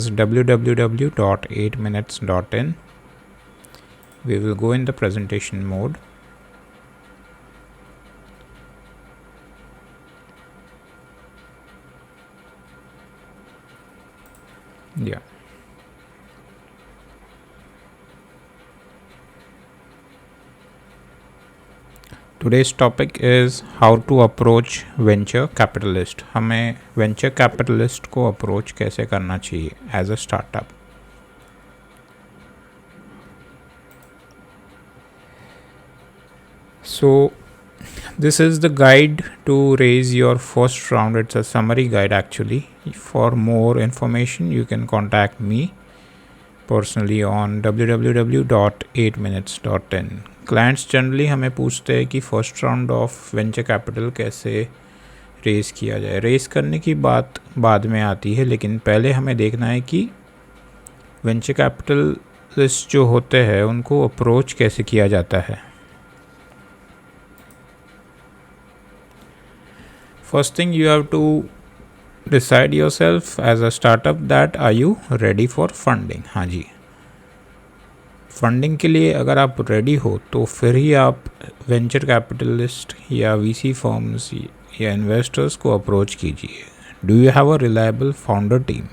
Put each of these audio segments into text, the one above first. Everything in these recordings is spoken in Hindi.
is www.8minutes.in. We will go in the presentation mode. Yeah. Today's topic is how to approach venture capitalist. हमें venture capitalist को approach कैसे करना चाहिए as a startup. So this is the guide to raise your first round. It's a summary guide actually. For more information you can contact me personally on www.8minutes.in. Clients generally हमें पूछते हैं कि first round of venture capital कैसे रेज़ किया जाए. रेज़ करने की बात बाद में आती है, लेकिन पहले हमें देखना है कि वेंचर कैपिटलिस्ट जो होते हैं उनको अप्रोच कैसे किया जाता है. First thing you have to decide yourself as a startup that are you ready for funding. हाँ जी, फंडिंग के लिए अगर आप रेडी हो तो फिर ही आप वेंचर कैपिटलिस्ट या वीसी फर्म्स या इन्वेस्टर्स को अप्रोच कीजिए. Do you have a reliable founder team?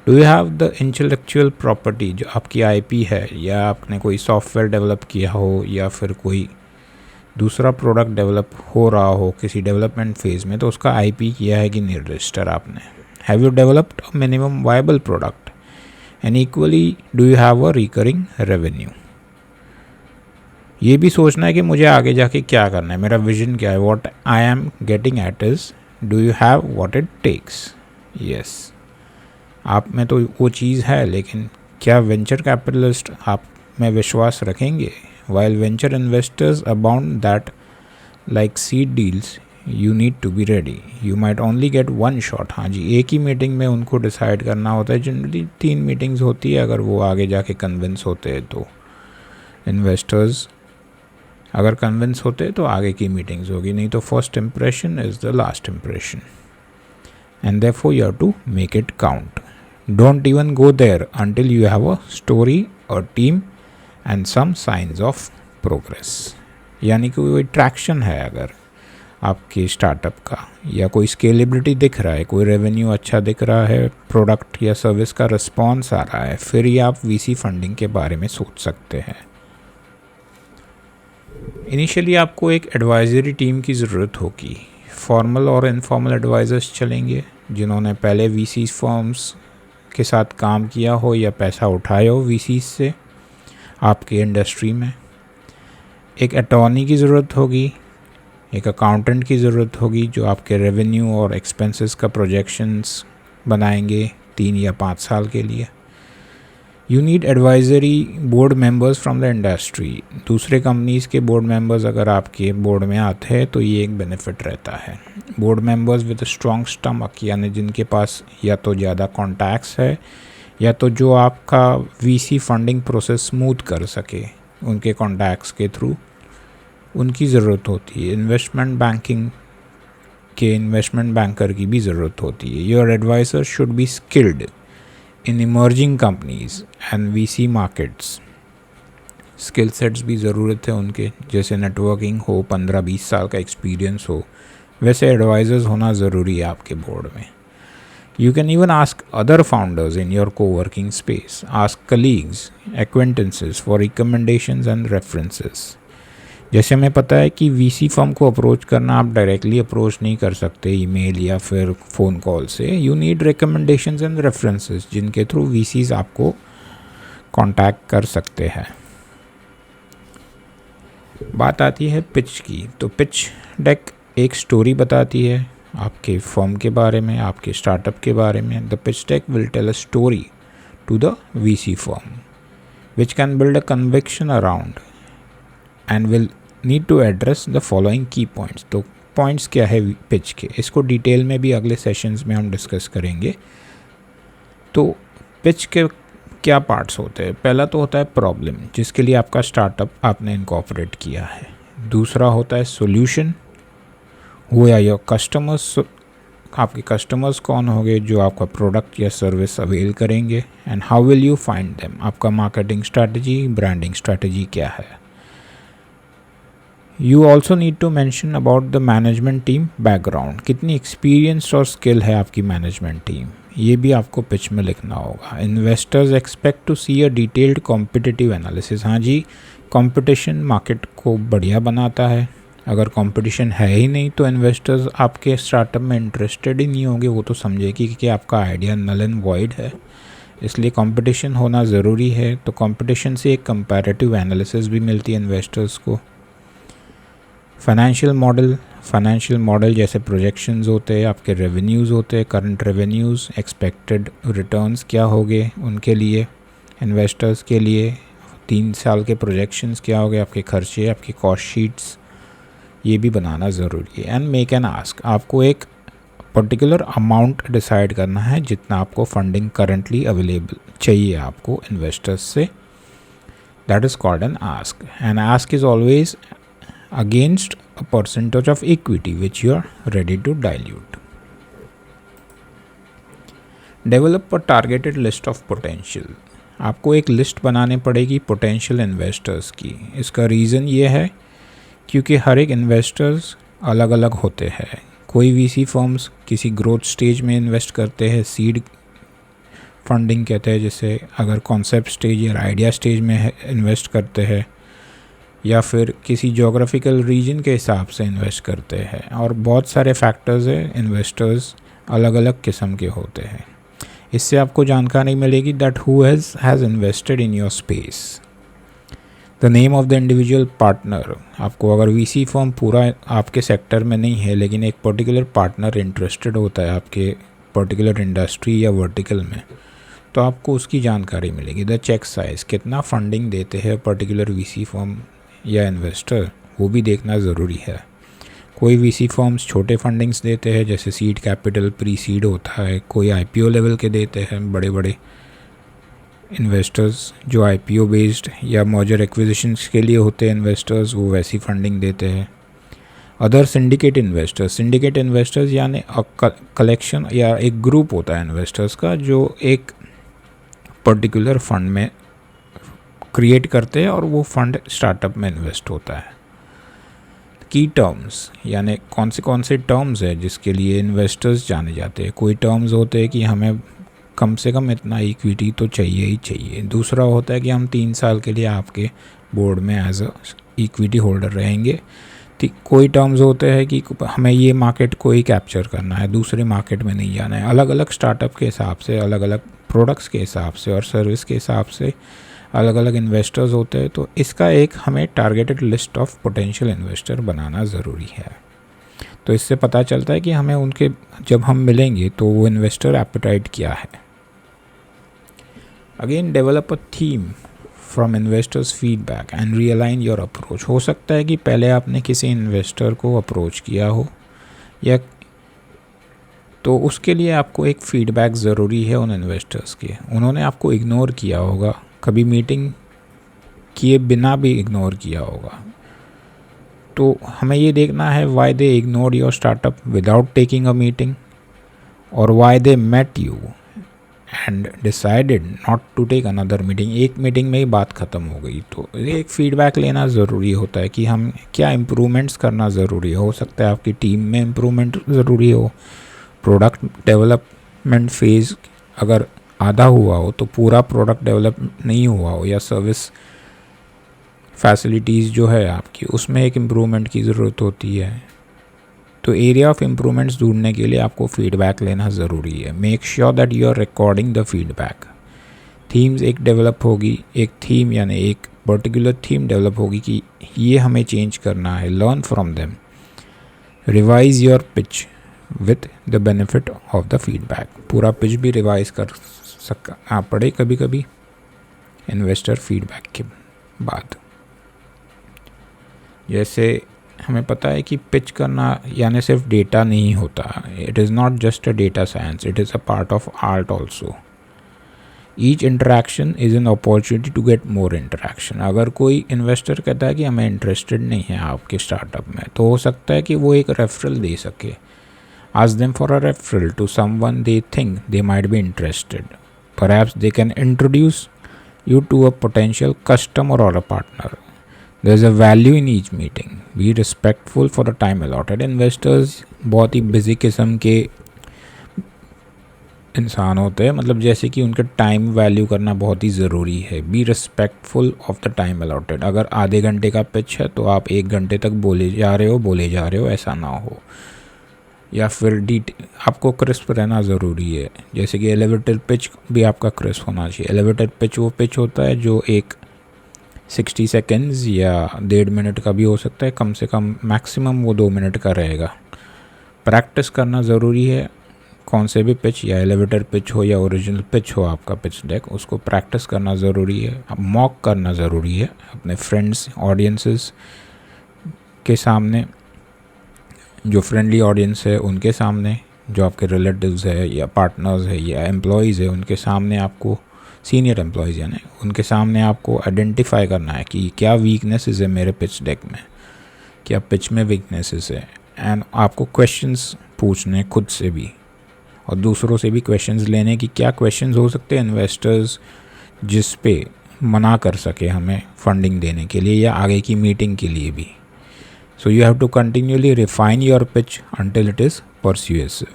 Do you have the intellectual property जो आपकी आईपी है, या आपने कोई सॉफ्टवेयर डेवलप किया हो या फिर कोई दूसरा प्रोडक्ट डेवलप हो रहा हो किसी डेवलपमेंट फेज़ में, तो उसका आईपी किया है कि नहीं रजिस्टर आपने. Have you developed a minimum viable product? And equally do you have a recurring revenue? ये भी सोचना है कि मुझे आगे जाके क्या करना है, मेरा विजन क्या है. What I am getting at is do you have what it takes. Yes, आप में तो वो चीज़ है, लेकिन क्या वेंचर कैपिटलिस्ट आप में विश्वास रखेंगे? While venture investors abound that like seed deals, you need to be ready. You might only get one shot. हाँ जी, एक ही मीटिंग में उनको डिसाइड करना होता है. जनरली 3 मीटिंग्स होती है. अगर वो आगे जाके कन्विंस होते हैं तो इन्वेस्टर्स अगर कन्विंस होते हैं तो आगे की मीटिंग्स होगी, नहीं तो first impression is the last impression. And therefore you have to make it count. Don't even go there until you have a story और team and some science of progress. यानी कि कोई ट्रैक्शन है अगर आपके स्टार्टअप का, या कोई स्केलेबिलिटी दिख रहा है, कोई रेवेन्यू अच्छा दिख रहा है, प्रोडक्ट या सर्विस का रिस्पॉन्स आ रहा है, फिर ही आप वीसी फंडिंग के बारे में सोच सकते हैं. इनिशियली आपको एक एडवाइजरी टीम की ज़रूरत होगी. फॉर्मल और इनफॉर्मल एडवाइज़र्स चलेंगे जिन्होंने पहले वीसी फर्म्स के साथ काम किया हो या पैसा उठाया हो वीसी से आपके इंडस्ट्री में. एक अटॉर्नी की ज़रूरत होगी, एक अकाउंटेंट की ज़रूरत होगी जो आपके रेवेन्यू और एक्सपेंसेस का प्रोजेक्शंस बनाएंगे 3 या 5 साल के लिए. You need advisory board members from the industry. दूसरे कंपनीज़ के बोर्ड मेंबर्स अगर आपके बोर्ड में आते हैं तो ये एक बेनिफिट रहता है. Board members with strong stomach, यानी जिनके पास या तो ज़्यादा कॉन्टैक्ट्स है या तो जो आपका वीसी फंडिंग प्रोसेस स्मूथ कर सके, उनके कॉन्टैक्ट्स के थ्रू उनकी ज़रूरत होती है. इन्वेस्टमेंट बैंकिंग के इन्वेस्टमेंट बैंकर की भी ज़रूरत होती है. Your advisor should be skilled in emerging companies and VC markets. Skill sets भी ज़रूरत है उनके, जैसे नेटवर्किंग हो, 15-20 साल का एक्सपीरियंस हो, वैसे एडवाइज़र्स होना ज़रूरी है आपके बोर्ड में. You can even ask other founders in your co-working space. Ask colleagues, acquaintances for recommendations and references. जैसे हमें पता है कि वीसी फर्म को अप्रोच करना आप डायरेक्टली अप्रोच नहीं कर सकते ईमेल या फिर फ़ोन कॉल से. You need recommendations and references जिनके थ्रू वीसीज आपको कांटेक्ट कर सकते हैं. बात आती है पिच की. तो पिच डेक एक स्टोरी बताती है आपके फर्म के बारे में, आपके स्टार्टअप के बारे में. The pitch deck will tell a story to the VC firm which can build a conviction around and will need to address the following key points. तो पॉइंट्स क्या है पिच के, इसको डिटेल में भी अगले सेशंस में हम डिस्कस करेंगे. तो पिच के क्या पार्ट्स होते हैं? पहला तो होता है प्रॉब्लम जिसके लिए आपका स्टार्टअप आपने इनकॉर्पोरेट किया है. दूसरा होता है solution, who are your customers आपके कस्टमर्स कौन होंगे जो आपका प्रोडक्ट या सर्विस अवेल करेंगे, and how will you find them, आपका मार्केटिंग स्ट्रैटेजी, ब्रांडिंग स्ट्रैटेजी क्या है। You also need to mention about the management team background, कितनी एक्सपीरियंस और स्किल है आपकी मैनेजमेंट टीम, ये भी आपको पिच में लिखना होगा। Investors expect to see a detailed competitive analysis, हाँ जी, कंपटीशन मार्केट को बढ़िया बनाता है। अगर कंपटीशन है ही नहीं तो इन्वेस्टर्स आपके स्टार्टअप में इंटरेस्टेड ही नहीं होंगे, वो तो समझेगी कि आपका आइडिया नल एंड वॉइड है। इसलिए कंपटीशन होना ज़रूरी है। तो कंपटीशन से एक कंपैरेटिव एनालिसिस भी मिलती है इन्वेस्टर्स को। फाइनेंशियल मॉडल जैसे प्रोजेक्शंस होते हैं, आपके रेवेन्यूज़ होते हैं, करंट रेवेन्यूज़, एक्सपेक्टेड रिटर्न्स क्या होंगे उनके लिए, इन्वेस्टर्स के लिए 3 साल के प्रोजेक्शंस क्या होंगे, आपके खर्चे, आपकी कॉस्ट शीट्स, ये भी बनाना ज़रूरी है। एंड मेक एन आस्क, आपको एक पर्टिकुलर अमाउंट डिसाइड करना है जितना आपको फंडिंग करंटली अवेलेबल चाहिए आपको इन्वेस्टर्स से। That is called an ask. An ask is always against a percentage of equity which you are ready to dilute. Develop a targeted list of potential. आपको एक लिस्ट बनानी पड़ेगी पोटेंशियल इन्वेस्टर्स की। इसका रीज़न ये है क्योंकि हर एक इन्वेस्टर्स अलग अलग होते हैं। कोई वीसी फर्म्स किसी ग्रोथ स्टेज में इन्वेस्ट करते हैं, सीड फंडिंग कहते हैं जिसे, अगर कॉन्सेप्ट स्टेज या आइडिया स्टेज में इन्वेस्ट करते हैं, या फिर किसी जोग्राफिकल रीजन के हिसाब से इन्वेस्ट करते हैं। और बहुत सारे फैक्टर्स हैं, इन्वेस्टर्स अलग अलग किस्म के होते हैं। इससे आपको जानकारी मिलेगी that who has invested in your space, the name of the individual partner. आपको अगर वीसी फर्म पूरा आपके सेक्टर में नहीं है लेकिन एक पर्टिकुलर पार्टनर इंटरेस्टेड होता है आपके पर्टिकुलर इंडस्ट्री या वर्टिकल में, तो आपको उसकी जानकारी मिलेगी। द चेक साइज़, कितना फंडिंग देते हैं पर्टिकुलर वीसी फर्म या इन्वेस्टर, वो भी देखना ज़रूरी है। कोई वीसी फर्म्स छोटे फंडिंग्स देते हैं जैसे सीड कैपिटल, प्री सीड होता है, कोई आईपीओ लेवल के देते हैं। बड़े बड़े इन्वेस्टर्स जो आईपीओ बेस्ड या मर्जर एक्विजिशंस के लिए होते हैं इन्वेस्टर्स, वो वैसी फंडिंग देते हैं। अदर सिंडिकेट इन्वेस्टर्स यानी कलेक्शन या एक ग्रुप होता है इन्वेस्टर्स का जो एक पर्टिकुलर फंड में क्रिएट करते हैं और वो फंड स्टार्टअप में इन्वेस्ट होता है। की टर्म्स यानी कौन से टर्म्स है जिसके लिए इन्वेस्टर्स जाने जाते हैं। कोई टर्म्स होते हैं कि हमें कम से कम इतना इक्विटी तो चाहिए ही चाहिए। दूसरा होता है कि हम 3 साल के लिए आपके बोर्ड में एज अ इक्विटी होल्डर रहेंगे। कोई टर्म्स होते हैं कि हमें ये मार्केट को ही कैप्चर करना है, दूसरे मार्केट में नहीं जाना है। अलग अलग स्टार्टअप के हिसाब से, अलग अलग प्रोडक्ट्स के हिसाब से और सर्विस के हिसाब से अलग अलग इन्वेस्टर्स होते हैं। तो इसका एक हमें targeted list of potential investor बनाना ज़रूरी है। तो इससे पता चलता है कि हमें उनके जब हम मिलेंगे तो वो इन्वेस्टर एपेटाइट क्या है। Again develop a theme from investors feedback and realign your approach. हो सकता है कि पहले आपने किसी इन्वेस्टर को अप्रोच किया हो, या तो उसके लिए आपको एक फीडबैक ज़रूरी है उन इन्वेस्टर्स के। उन्होंने आपको इग्नोर किया होगा, कभी मीटिंग किए बिना भी इग्नोर किया होगा। तो हमें ये देखना है why they ignore your startup without taking a meeting, और why they met you and decided not to take another meeting. एक मीटिंग में ही बात ख़त्म हो गई। तो एक फीडबैक लेना ज़रूरी होता है कि हम क्या इम्प्रूवमेंट्स करना ज़रूरी हो सकता है आपकी टीम में इम्प्रूवमेंट ज़रूरी हो, प्रोडक्ट डेवलपमेंट फेज़ अगर आधा हुआ हो तो पूरा प्रोडक्ट डेवलप नहीं हुआ हो, या सर्विस फैसिलिटीज़ जो है आपकी उसमें एक इम्प्रूवमेंट की ज़रूरत होती है। तो एरिया ऑफ इम्प्रूवमेंट्स ढूंढने के लिए आपको फीडबैक लेना ज़रूरी है। Make sure that you are recording the feedback. Themes एक डेवलप होगी, एक थीम यानी एक पर्टिकुलर थीम डेवलप होगी कि ये हमें चेंज करना है। Learn from them, revise your pitch with the benefit of the feedback. पूरा पिच भी रिवाइज कर सकना पड़े कभी कभी इन्वेस्टर फीडबैक के बाद। जैसे हमें पता है कि पिच करना यानी सिर्फ डेटा नहीं होता। It is not just a data science, it is a part of art also. Each interaction is an opportunity to get more interaction. अगर कोई इन्वेस्टर कहता है कि हमें इंटरेस्टेड नहीं है आपके स्टार्टअप में, तो हो सकता है कि वो एक रेफरल दे सके। Ask them for a referral to someone they think they might be interested. Perhaps they can introduce you to a potential customer or a partner. There's a value in each meeting. Be respectful for the time allotted. Investors बहुत ही बिजी किस्म के इंसान होते हैं, मतलब जैसे कि उनका टाइम वैल्यू करना बहुत ही ज़रूरी है. Be respectful of the time allotted. अगर आधे घंटे का पिच है तो आप 1 घंटे तक बोले जा रहे हो, ऐसा ना हो. या फिर आपको क्रिस्प रहना ज़रूरी है. जैसे कि एलिवेटर पिच भी आपका क्रिस्प होना चाहिए. एलिवेटर पिच वो पिच होता है जो एक 60 सेकेंड्स या 1.5 मिनट का भी हो सकता है, कम से कम मैक्सिमम वो 2 मिनट का रहेगा. प्रैक्टिस करना ज़रूरी है. कौन से भी पिच, या एलिवेटर पिच हो या ओरिजिनल पिच हो आपका पिच डेक, उसको प्रैक्टिस करना ज़रूरी है. मॉक करना ज़रूरी है अपने फ्रेंड्स, ऑडियंसेस के सामने, जो फ्रेंडली ऑडियंस है उनके सामने, जो आपके रिलेटिव्स है या पार्टनर्स है या एम्प्लॉयज़ है उनके सामने, आपको सीनियर एम्प्लॉयज़ यानी उनके सामने आपको आइडेंटिफाई करना है कि क्या वीकनेसेस है मेरे पिच डेक में, क्या पिच में वीकनेसेस है. एंड आपको क्वेश्चंस पूछने खुद से भी और दूसरों से भी क्वेश्चंस लेने की क्या क्वेश्चंस हो सकते हैं इन्वेस्टर्स जिस पे मना कर सके हमें फंडिंग देने के लिए या आगे की मीटिंग के लिए भी. So you have to continually refine your pitch until it is persuasive.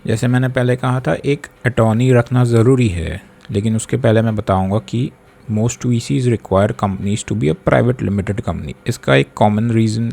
जैसे मैंने पहले कहा था, एक अटॉर्नी रखना ज़रूरी है, लेकिन उसके पहले मैं बताऊंगा कि most VCs require companies to be a private limited company. इसका एक कॉमन रीज़न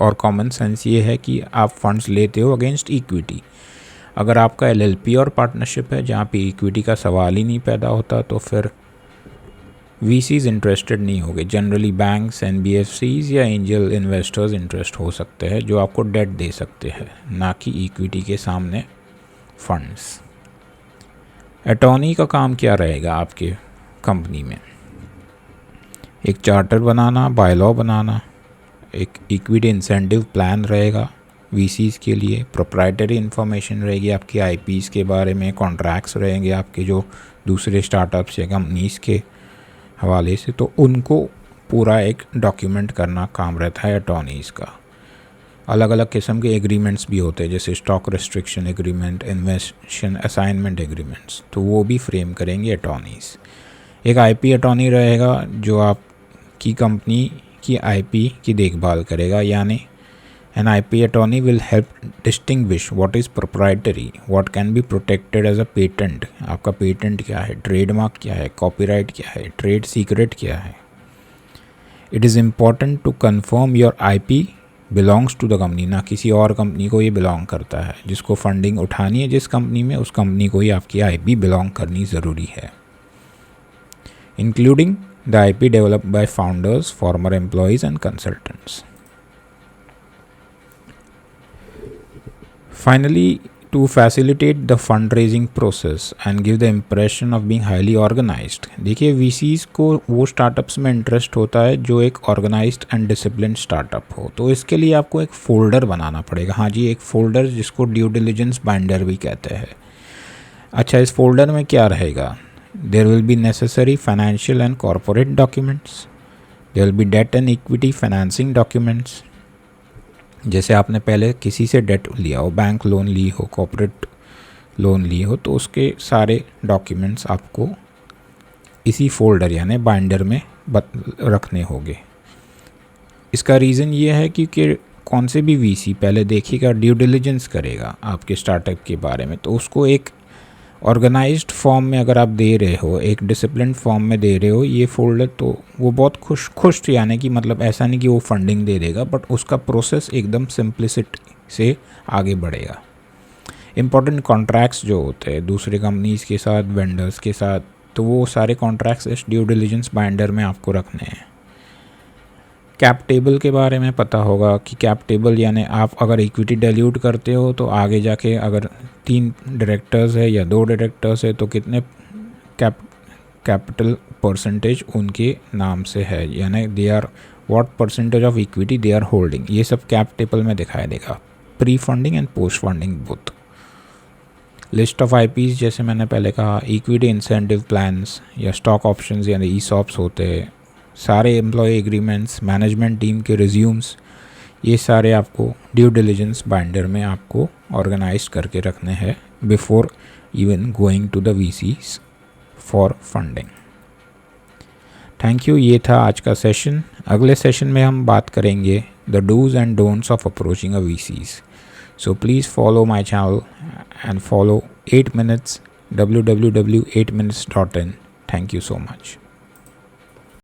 और कॉमन सेंस ये है कि आप फंड्स लेते हो अगेंस्ट इक्विटी. अगर आपका LLP और पार्टनरशिप है जहाँ पे इक्विटी का सवाल ही नहीं पैदा होता, तो फिर VCs इंटरेस्टेड नहीं होंगे. जनरली बैंक्स, NBFCs या एंजल इन्वेस्टर्स इंटरेस्ट हो सकते हैं जो आपको डेट दे सकते हैं, ना कि इक्विटी के सामने फंड्स. अटॉर्नी का काम क्या रहेगा आपके कंपनी में? एक चार्टर बनाना, बायलॉ बनाना, एक इक्विटी इंसेंटिव प्लान रहेगा VCs के लिए, प्रोप्राइटरी इन्फॉर्मेशन रहेगी आपकी IPs के बारे में, कॉन्ट्रैक्ट्स रहेंगे आपके जो दूसरे स्टार्टअप्स या कंपनीज़ के हवाले से, तो उनको पूरा एक डॉक्यूमेंट करना काम रहता है अटॉर्नीज़ का. अलग अलग किस्म के एग्रीमेंट्स भी होते हैं, जैसे stock restriction agreement, investment assignment agreements, तो वो भी फ्रेम करेंगे अटॉर्नीज़. एक IP अटॉर्नी रहेगा जो आपकी कंपनी की IP की देखभाल करेगा, यानी an IP attorney will help distinguish what is proprietary, what can be protected as a patent. आपका पेटेंट क्या है, ट्रेडमार्क क्या है, कॉपीराइट क्या है, ट्रेड सीक्रेट क्या है. It is important to confirm your IP belongs to the company, ना किसी और कंपनी को ये बिलोंग करता है. जिसको फंडिंग उठानी है जिस कंपनी में, उस कंपनी को ही आपकी IP बिलोंग करनी ज़रूरी है. Including the IP developed by founders, former employees and consultants. Finally, to facilitate the fundraising process and give the impression of being highly organized. देखिए, VCs को वो स्टार्टअप्स में इंटरेस्ट होता है जो एक ऑर्गेनाइज्ड एंड डिसिप्लिन्ड स्टार्टअप हो. तो इसके लिए आपको एक फ़ोल्डर बनाना पड़ेगा. हाँ जी, एक फ़ोल्डर जिसको ड्यू डिलिजेंस बाइंडर भी कहते हैं. अच्छा, इस फोल्डर में क्या रहेगा? There will be necessary financial and corporate documents. There will be debt and equity financing documents. जैसे आपने पहले किसी से डेट लिया हो, बैंक लोन ली हो, कॉर्पोरेट लोन ली हो, तो उसके सारे डॉक्यूमेंट्स आपको इसी फोल्डर यानी बाइंडर में रखने होंगे. इसका रीज़न ये है क्योंकि कौन से भी VC पहले देखिएगा, ड्यू डिलिजेंस करेगा आपके स्टार्टअप के बारे में, तो उसको एक ऑर्गेनाइज्ड फॉर्म में अगर आप दे रहे हो, एक डिसिप्लिन फॉर्म में दे रहे हो ये फोल्डर, तो वो बहुत खुश यानी कि मतलब ऐसा नहीं कि वो फंडिंग दे देगा, बट उसका प्रोसेस एकदम सिंप्लिसिटी से आगे बढ़ेगा. इम्पॉर्टेंट कॉन्ट्रैक्ट्स जो होते हैं दूसरे कंपनीज़ के साथ, वेंडर्स के साथ, तो वो सारे कॉन्ट्रैक्ट्स इस ड्यू डिलिजेंस बाइंडर में आपको रखने हैं. कैप टेबल के बारे में पता होगा कि कैप टेबल यानी आप अगर इक्विटी डाइल्यूट करते हो तो आगे जाके अगर 3 डायरेक्टर्स है या 2 डायरेक्टर्स है तो कितने कैपिटल परसेंटेज उनके नाम से है, यानी they are what percentage of equity they are holding. ये सब कैप टेबल में दिखाई देगा, pre funding and post funding both. List of IPs जैसे मैंने पहले कहा, इक्विटी इंसेंटिव प्लान्स या स्टॉक ऑप्शंस यानी ESOPs होते हैं, सारे एम्प्लॉय एग्रीमेंट्स, मैनेजमेंट टीम के रिज्यूम्स, ये सारे आपको ड्यू डिलिजेंस बाइंडर में आपको ऑर्गेनाइज करके रखने हैं before even going to the VCs for funding. Thank you, ये था आज का सेशन। अगले सेशन में हम बात करेंगे the dos and don'ts of approaching a VCs. So please follow my channel and follow 8 minutes www.8minutes.in. Thank you so much.